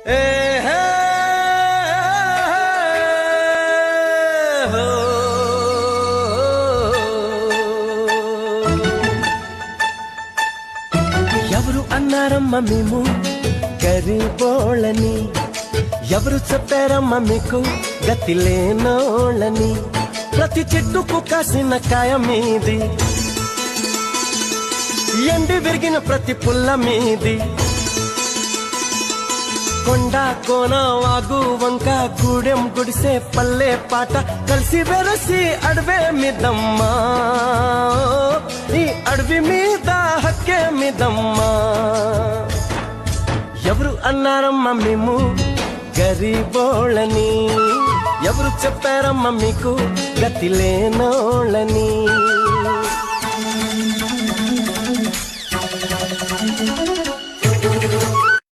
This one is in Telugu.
ఎవరు అన్నారమ్మ మేము గరీబోళ్ళని, ఎవరు చెప్పారమ్మ మీకు గతి లేనోళ్ళని. ప్రతి చెట్టుకు కాసిన కాయ మీది, ఎండి విరిగిన ప్రతి పుల్ల మీది. కొండ కోన వాగు వంక గూడెం గుడిసే పల్లె పాట కలిసి వెరసి అడవే మీదమ్మా, ఈ అడవి మీద హక్కే మీదమ్మా. ఎవరు అన్నారమ్మ మేము గరీబోళ్ళని, ఎవరు చెప్పారమ్మ మీకు గతి లేనోళ్ళని.